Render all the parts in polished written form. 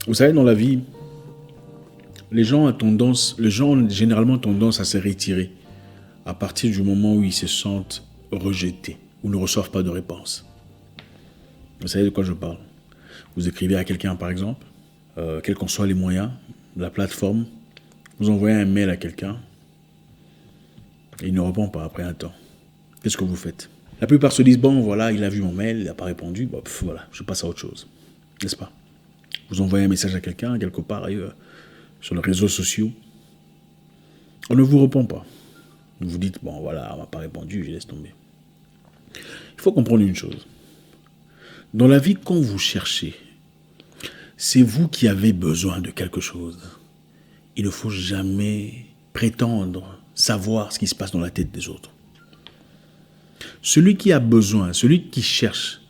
Vous savez, dans la vie, les gens ont généralement tendance à se retirer à partir du moment où ils se sentent rejetés ou ne reçoivent pas de réponse. Vous savez de quoi je parle? Vous écrivez à quelqu'un, par exemple, quels qu'en soient les moyens, la plateforme, vous envoyez un mail à quelqu'un et il ne répond pas après un temps. Qu'est-ce que vous faites? La plupart se disent, bon, voilà, il a vu mon mail, il n'a pas répondu, bon, voilà, je passe à autre chose. N'est-ce pas? Vous envoyez un message à quelqu'un, quelque part ailleurs, sur les réseaux sociaux, on ne vous répond pas. Vous dites, bon, voilà, on ne m'a pas répondu, je laisse tomber. Il faut comprendre une chose. Dans la vie, quand vous cherchez, c'est vous qui avez besoin de quelque chose. Il ne faut jamais prétendre savoir ce qui se passe dans la tête des autres. Celui qui a besoin, celui qui cherche,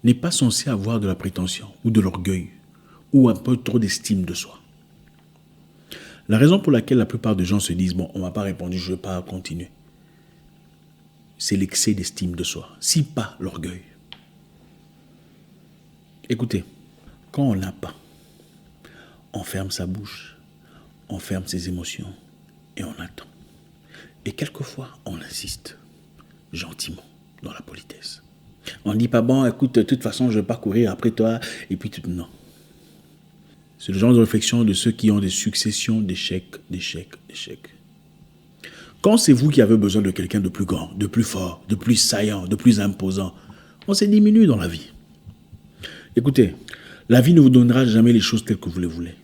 n'est pas censé avoir de la prétention ou de l'orgueil ou un peu trop d'estime de soi. La raison pour laquelle la plupart des gens se disent « bon, on ne m'a pas répondu, je ne vais pas continuer », c'est l'excès d'estime de soi, si pas l'orgueil. Écoutez, quand on n'a pas, on ferme sa bouche, on ferme ses émotions et on attend. Et quelquefois, on insiste, gentiment, dans la politesse. On ne dit pas, bon, écoute, de toute façon, je ne vais pas courir après toi, et puis tout. Non. C'est le genre de réflexion de ceux qui ont des successions d'échecs, d'échecs, d'échecs. Quand c'est vous qui avez besoin de quelqu'un de plus grand, de plus fort, de plus saillant, de plus imposant, on se diminue dans la vie. Écoutez, la vie ne vous donnera jamais les choses telles que vous les voulez.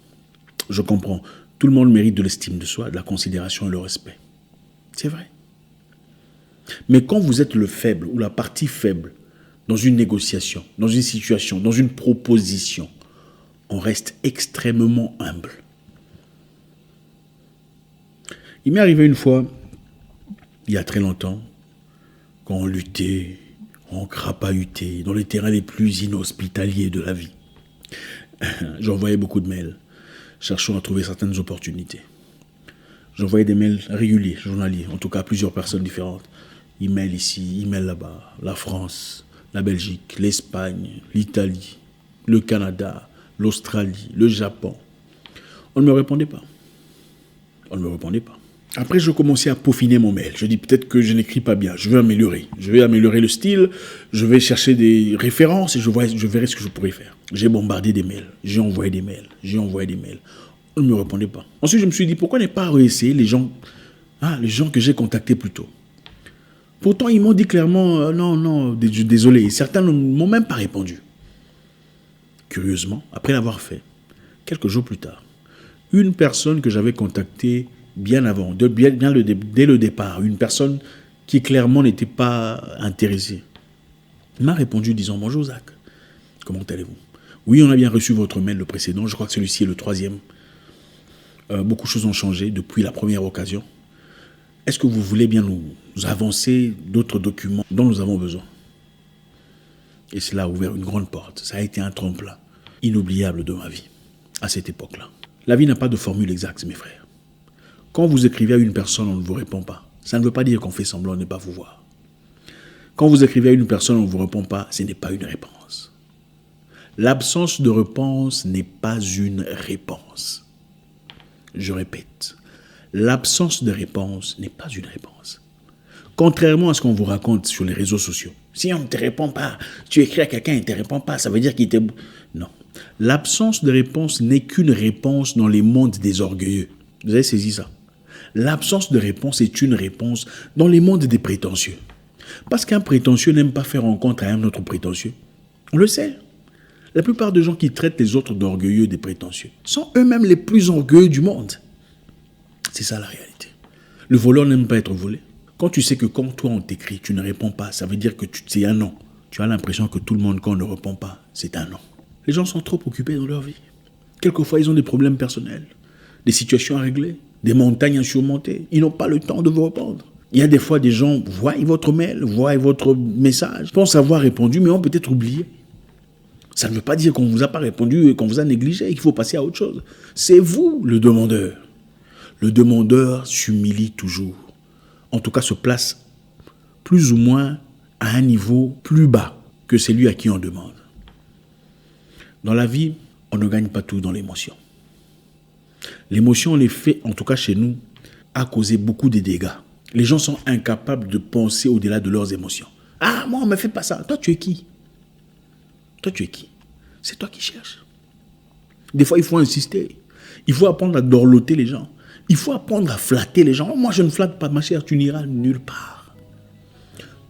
Je comprends. Tout le monde mérite de l'estime de soi, de la considération et le respect. C'est vrai. Mais quand vous êtes le faible ou la partie faible dans une négociation, dans une situation, dans une proposition, on reste extrêmement humble. Il m'est arrivé une fois, il y a très longtemps, quand on luttait, on crapahutait dans les terrains les plus inhospitaliers de la vie. J'envoyais beaucoup de mails, cherchant à trouver certaines opportunités. J'envoyais des mails réguliers, journaliers, en tout cas à plusieurs personnes différentes. Email ici, email là-bas, la France, la Belgique, l'Espagne, l'Italie, le Canada, l'Australie, le Japon. On ne me répondait pas. On ne me répondait pas. Après, je commençais à peaufiner mon mail. Je dis peut-être que je n'écris pas bien. Je vais améliorer. Je vais améliorer le style. Je vais chercher des références et je verrai ce que je pourrais faire. J'ai bombardé des mails. J'ai envoyé des mails. On ne me répondait pas. Ensuite, je me suis dit, pourquoi ne pas réessayer les gens que j'ai contactés plus tôt? Pourtant, ils m'ont dit clairement, non, désolé. Certains ne m'ont même pas répondu. Curieusement, après l'avoir fait, quelques jours plus tard, une personne que j'avais contactée bien avant, dès le départ, une personne qui clairement n'était pas intéressée, m'a répondu disant « Bonjour Zach, comment allez-vous? Oui, on a bien reçu votre mail, le précédent, je crois que celui-ci est le 3e. Beaucoup de choses ont changé depuis la première occasion. Est-ce que vous voulez bien nous avancer d'autres documents dont nous avons besoin ?» Et cela a ouvert une grande porte. Ça a été un tremplin inoubliable de ma vie, à cette époque-là. La vie n'a pas de formule exacte, mes frères. Quand vous écrivez à une personne, on ne vous répond pas. Ça ne veut pas dire qu'on fait semblant de ne pas vous voir. Quand vous écrivez à une personne, on ne vous répond pas, ce n'est pas une réponse. L'absence de réponse n'est pas une réponse. Je répète, l'absence de réponse n'est pas une réponse. Contrairement à ce qu'on vous raconte sur les réseaux sociaux. Si on ne te répond pas, tu écris à quelqu'un et il ne te répond pas, ça veut dire qu'il était... Non. L'absence de réponse n'est qu'une réponse dans les mondes des orgueilleux. Vous avez saisi ça? L'absence de réponse est une réponse dans les mondes des prétentieux. Parce qu'un prétentieux n'aime pas faire rencontre à un autre prétentieux. On le sait. La plupart des gens qui traitent les autres d'orgueilleux, des prétentieux, sont eux-mêmes les plus orgueilleux du monde. C'est ça la réalité. Le voleur n'aime pas être volé. Quand tu sais que quand toi on t'écrit, tu ne réponds pas, ça veut dire que c'est un non. Tu as l'impression que tout le monde, quand on ne répond pas, c'est un non. Les gens sont trop occupés dans leur vie. Quelquefois, ils ont des problèmes personnels, des situations à régler, des montagnes à surmonter. Ils n'ont pas le temps de vous répondre. Il y a des fois des gens voient votre mail, voient votre message, pensent avoir répondu, mais ont peut-être oublié. Ça ne veut pas dire qu'on ne vous a pas répondu et qu'on vous a négligé et qu'il faut passer à autre chose. C'est vous le demandeur. Le demandeur s'humilie toujours. En tout cas, se place plus ou moins à un niveau plus bas que celui à qui on demande. Dans la vie, on on ne gagne pas tout dans l'émotion. L'émotion, en effet, en tout cas chez nous, a causé beaucoup de dégâts. Les gens sont incapables de penser au-delà de leurs émotions. Ah, moi, on ne me fait pas ça. Toi, tu es qui? Toi, tu es qui? C'est toi qui cherches. Des fois, il faut insister. Il faut apprendre à dorloter les gens. Il faut apprendre à flatter les gens. Oh, moi, je ne flatte pas, ma chère, tu n'iras nulle part.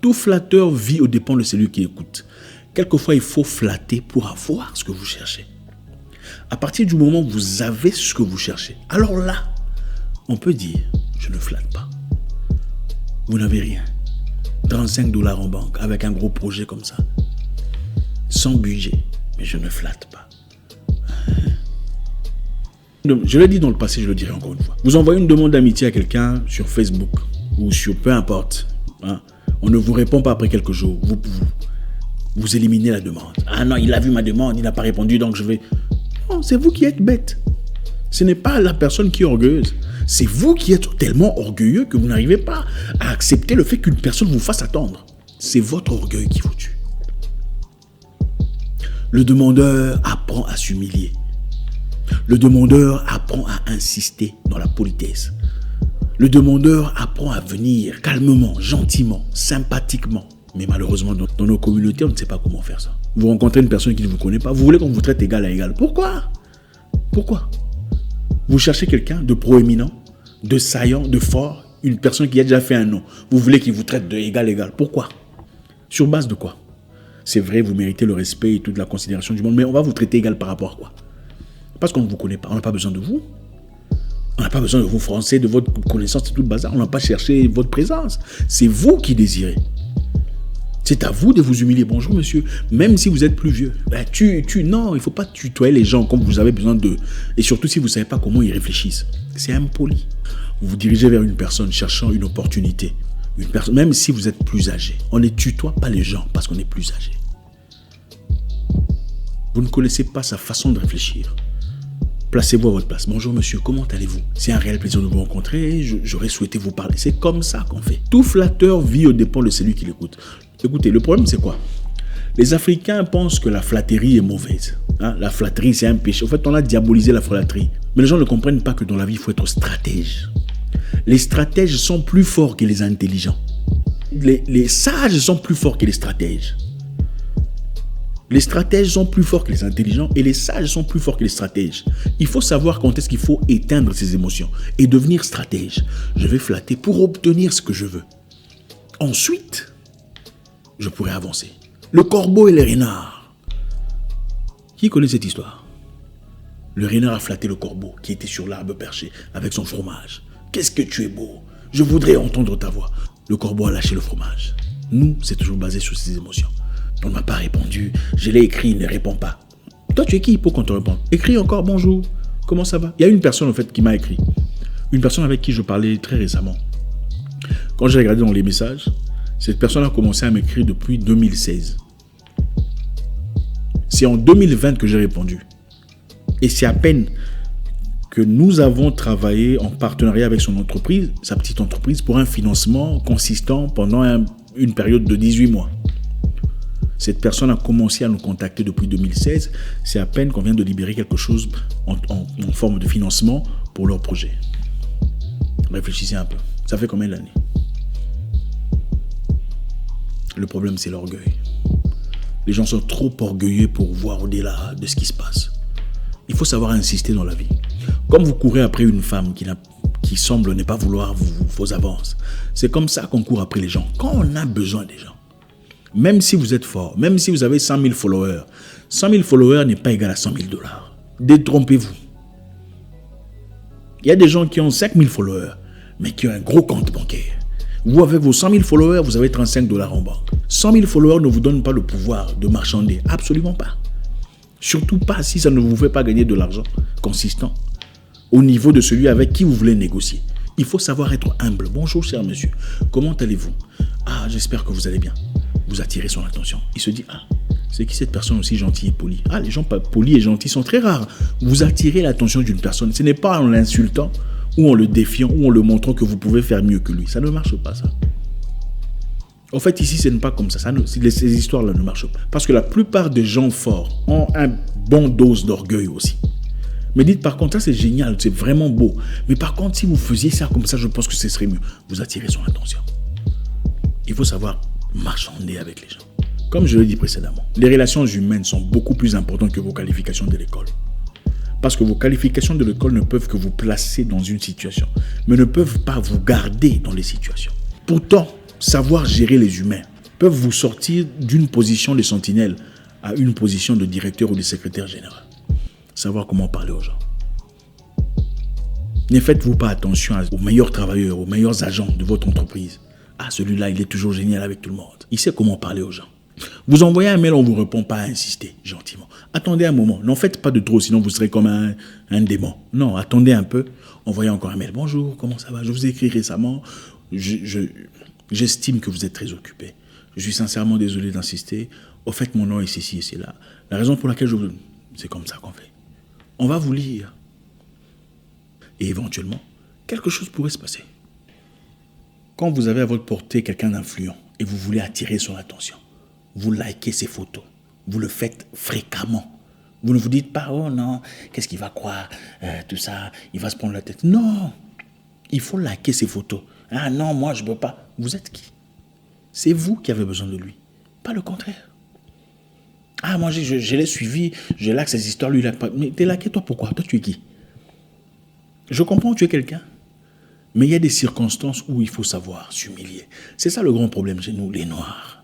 Tout flatteur vit aux dépens de celui qui écoute. Quelquefois, il faut flatter pour avoir ce que vous cherchez. À partir du moment où vous avez ce que vous cherchez, alors là, on peut dire, je ne flatte pas. Vous n'avez rien. 35 $ en banque, avec un gros projet comme ça. Sans budget, mais je ne flatte pas. Je l'ai dit dans le passé, je le dirai encore une fois. Vous envoyez une demande d'amitié à quelqu'un sur Facebook ou sur peu importe. Hein, on ne vous répond pas après quelques jours. Vous éliminez la demande. Ah non, il a vu ma demande, il n'a pas répondu, donc je vais... Non, c'est vous qui êtes bête. Ce n'est pas la personne qui est orgueilleuse. C'est vous qui êtes tellement orgueilleux que vous n'arrivez pas à accepter le fait qu'une personne vous fasse attendre. C'est votre orgueil qui vous tue. Le demandeur apprend à s'humilier. Le demandeur apprend à insister dans la politesse. Le demandeur apprend à venir calmement, gentiment, sympathiquement. Mais malheureusement, dans nos communautés, on ne sait pas comment faire ça. Vous rencontrez une personne qui ne vous connaît pas, vous voulez qu'on vous traite égal à égal. Pourquoi? Pourquoi? Vous cherchez quelqu'un de proéminent, de saillant, de fort, une personne qui a déjà fait un nom. Vous voulez qu'il vous traite de égal à égal. Pourquoi? Sur base de quoi? C'est vrai, vous méritez le respect et toute la considération du monde, mais on va vous traiter égal par rapport à quoi? Parce qu'on ne vous connaît pas, on n'a pas besoin de vous. On n'a pas besoin de vous français, de votre connaissance et tout le bazar. On n'a pas cherché votre présence. C'est vous qui désirez. C'est à vous de vous humilier. Bonjour monsieur, même si vous êtes plus vieux. Non, il ne faut pas tutoyer les gens comme vous avez besoin d'eux. Et surtout si vous ne savez pas comment ils réfléchissent. C'est impoli. Vous vous dirigez vers une personne cherchant une opportunité. Une personne, même si vous êtes plus âgé. On ne tutoie pas les gens parce qu'on est plus âgé. Vous ne connaissez pas sa façon de réfléchir. Placez-vous à votre place. Bonjour monsieur, comment allez-vous? C'est un réel plaisir de vous rencontrer. J'aurais souhaité vous parler. C'est comme ça qu'on fait. Tout flatteur vit aux dépens de celui qui l'écoute. Écoutez, le problème c'est quoi? Les Africains pensent que la flatterie est mauvaise. Hein? La flatterie c'est un péché. En fait, on a diabolisé la flatterie. Mais les gens ne comprennent pas que dans la vie, il faut être stratège. Les stratèges sont plus forts que les intelligents. Les sages sont plus forts que les stratèges. Les stratèges sont plus forts que les intelligents et les sages sont plus forts que les stratèges. Il faut savoir quand est-ce qu'il faut éteindre ses émotions et devenir stratège. Je vais flatter pour obtenir ce que je veux. Ensuite, je pourrai avancer. Le corbeau et le renard. Qui connaît cette histoire? Le renard a flatté le corbeau qui était sur l'arbre perché avec son fromage. Qu'est-ce que tu es beau! Je voudrais entendre ta voix. Le corbeau a lâché le fromage. Nous, c'est toujours basé sur ses émotions. On ne m'a pas répondu. Je l'ai écrit, il ne répond pas. Toi, tu es qui pour qu'on te réponde? Écris encore bonjour. Comment ça va? Il y a une personne en fait qui m'a écrit. Une personne avec qui je parlais très récemment. Quand j'ai regardé dans les messages, cette personne a commencé à m'écrire depuis 2016. C'est en 2020 que j'ai répondu. Et c'est à peine que nous avons travaillé en partenariat avec son entreprise, sa petite entreprise, pour un financement consistant pendant une période de 18 mois. Cette personne a commencé à nous contacter depuis 2016. C'est à peine qu'on vient de libérer quelque chose en forme de financement pour leur projet. Réfléchissez un peu. Ça fait combien d'années? Le problème, c'est l'orgueil. Les gens sont trop orgueilleux pour voir au-delà de ce qui se passe. Il faut savoir insister dans la vie. Comme vous courez après une femme qui semble ne pas vouloir vos avances, c'est comme ça qu'on court après les gens. Quand on a besoin des gens, même si vous êtes fort, même si vous avez 100 000 followers, 100 000 followers n'est pas égal à 100 000 $. Détrompez-vous. Il y a des gens qui ont 5 000 followers, mais qui ont un gros compte bancaire. Vous, avec vos 100 000 followers, vous avez 35 $ en banque. 100 000 followers ne vous donnent pas le pouvoir de marchander. Absolument pas. Surtout pas si ça ne vous fait pas gagner de l'argent consistant au niveau de celui avec qui vous voulez négocier. Il faut savoir être humble. Bonjour, cher monsieur. Comment allez-vous? Ah, j'espère que vous allez bien. Vous attirez son attention. Il se dit, ah, c'est qui cette personne aussi gentille et polie? Ah, les gens polis et gentils sont très rares. Vous attirez l'attention d'une personne. Ce n'est pas en l'insultant ou en le défiant ou en le montrant que vous pouvez faire mieux que lui. Ça ne marche pas, ça. En fait, ici, ce n'est pas comme ça. Ces histoires-là ne marchent pas. Parce que la plupart des gens forts ont un bon dose d'orgueil aussi. Mais dites par contre, ça c'est génial, c'est vraiment beau. Mais par contre, si vous faisiez ça comme ça, je pense que ce serait mieux. Vous attirez son attention. Il faut savoir marchander avec les gens. Comme je l'ai dit précédemment, les relations humaines sont beaucoup plus importantes que vos qualifications de l'école. Parce que vos qualifications de l'école ne peuvent que vous placer dans une situation, mais ne peuvent pas vous garder dans les situations. Pourtant, savoir gérer les humains peuvent vous sortir d'une position de sentinelle à une position de directeur ou de secrétaire général. Savoir comment parler aux gens. Ne faites-vous pas attention aux meilleurs travailleurs, aux meilleurs agents de votre entreprise. Ah, celui-là, il est toujours génial avec tout le monde. Il sait comment parler aux gens. Vous envoyez un mail, on ne vous répond pas, insistez gentiment. Attendez un moment, n'en faites pas de trop, sinon vous serez comme un démon. Non, attendez un peu, envoyez encore un mail. Bonjour, comment ça va? Je vous ai écrit récemment, j'estime que vous êtes très occupé. Je suis sincèrement désolé d'insister. Au fait, mon nom est ceci et c'est là. La raison pour laquelle c'est comme ça qu'on fait. On va vous lire. Et éventuellement, quelque chose pourrait se passer. Quand vous avez à votre portée quelqu'un d'influent et vous voulez attirer son attention, vous likez ses photos. Vous le faites fréquemment. Vous ne vous dites pas, oh non, qu'est-ce qu'il va croire, tout ça, il va se prendre la tête. Non, il faut liker ses photos. Ah non, moi je ne peux pas. Vous êtes qui? C'est vous qui avez besoin de lui, pas le contraire. Ah, moi je l'ai suivi, je like ses histoires, lui il like pas. Mais t'es liké toi pourquoi? Toi tu es qui? Je comprends, tu es quelqu'un. Mais il y a des circonstances où il faut savoir s'humilier. C'est ça le grand problème chez nous, les Noirs.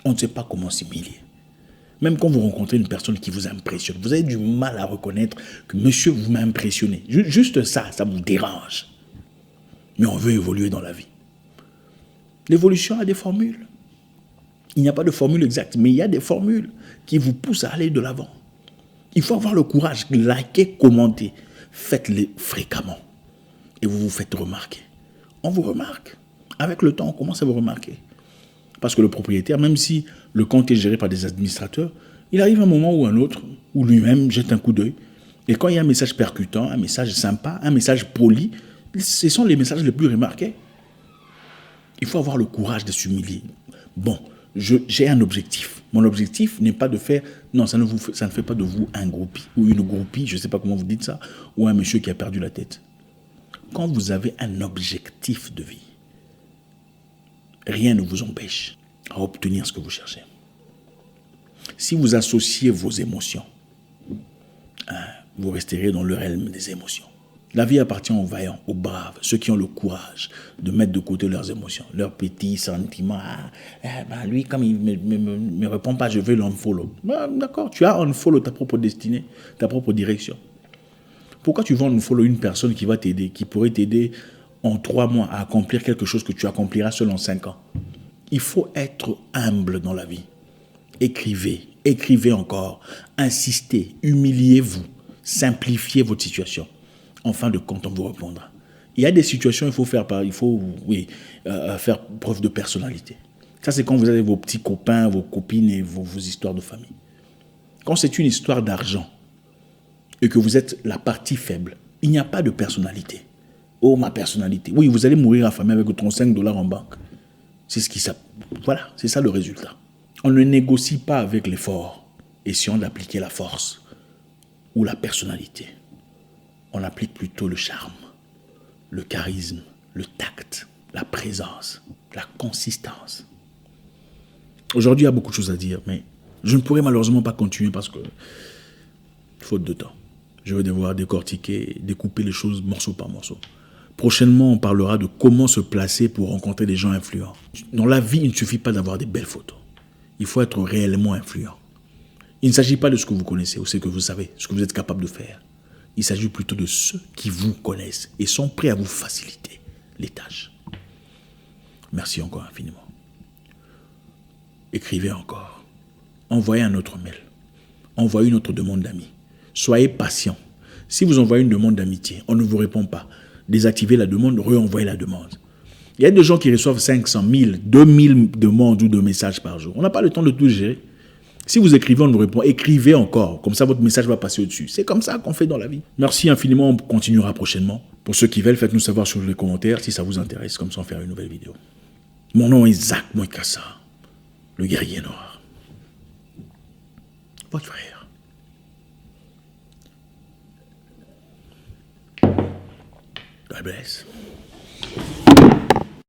On ne sait pas comment s'humilier. Même quand vous rencontrez une personne qui vous impressionne, vous avez du mal à reconnaître que monsieur, vous m'avez impressionné. Juste ça vous dérange. Mais on veut évoluer dans la vie. L'évolution a des formules. Il n'y a pas de formule exacte, mais il y a des formules qui vous poussent à aller de l'avant. Il faut avoir le courage, liker, commenter. Faites-les fréquemment. Et vous vous faites remarquer. On vous remarque. Avec le temps, on commence à vous remarquer. Parce que le propriétaire, même si le compte est géré par des administrateurs, il arrive un moment ou un autre où lui-même jette un coup d'œil. Et quand il y a un message percutant, un message sympa, un message poli, ce sont les messages les plus remarqués. Il faut avoir le courage de s'humilier. Bon, j'ai un objectif. Mon objectif n'est pas de faire... Non, ça ne fait pas de vous un groupie ou une groupie, je ne sais pas comment vous dites ça, ou un monsieur qui a perdu la tête. Quand vous avez un objectif de vie, rien ne vous empêche à obtenir ce que vous cherchez. Si vous associez vos émotions, vous resterez dans le realm des émotions. La vie appartient aux vaillants, aux braves, ceux qui ont le courage de mettre de côté leurs émotions, leurs petits sentiments. Lui, comme il ne me répond pas, je vais l'unfollow. D'accord, tu as unfollow ta propre destinée, ta propre direction. Pourquoi tu vas unfollow une personne qui va t'aider, qui pourrait t'aider en 3 mois à accomplir quelque chose que tu accompliras seul en 5 ans? Il faut être humble dans la vie. Écrivez encore, insistez, humiliez-vous, simplifiez votre situation. En fin de compte, on vous répondra. Il y a des situations, il faut faire preuve de personnalité. Ça, c'est quand vous avez vos petits copains, vos copines et vos histoires de famille. Quand c'est une histoire d'argent et que vous êtes la partie faible, il n'y a pas de personnalité. Oh, ma personnalité. Oui, vous allez mourir affamé avec ton $5 en banque. Voilà, c'est ça le résultat. On ne négocie pas avec les forts, essayant d'appliquer la force ou la personnalité. On applique plutôt le charme, le charisme, le tact, la présence, la consistance. Aujourd'hui, il y a beaucoup de choses à dire, mais je ne pourrai malheureusement pas continuer parce que, faute de temps, je vais devoir décortiquer, découper les choses morceau par morceau. Prochainement, on parlera de comment se placer pour rencontrer des gens influents. Dans la vie, il ne suffit pas d'avoir des belles photos. Il faut être réellement influent. Il ne s'agit pas de ce que vous connaissez ou ce que vous savez, ce que vous êtes capable de faire. Il s'agit plutôt de ceux qui vous connaissent et sont prêts à vous faciliter les tâches. Merci encore infiniment. Écrivez encore. Envoyez un autre mail. Envoyez une autre demande d'amis. Soyez patient. Si vous envoyez une demande d'amitié, on ne vous répond pas. Désactivez la demande, renvoyez la demande. Il y a des gens qui reçoivent 500 000, 2000 demandes ou de messages par jour. On n'a pas le temps de tout gérer. Si vous écrivez, on vous répond. Écrivez encore. Comme ça, votre message va passer au-dessus. C'est comme ça qu'on fait dans la vie. Merci infiniment. On continuera prochainement. Pour ceux qui veulent, faites-nous savoir sur les commentaires si ça vous intéresse. Comme ça, on fera une nouvelle vidéo. Mon nom est Zach Moikassa, le guerrier noir. Votre frère. God bless.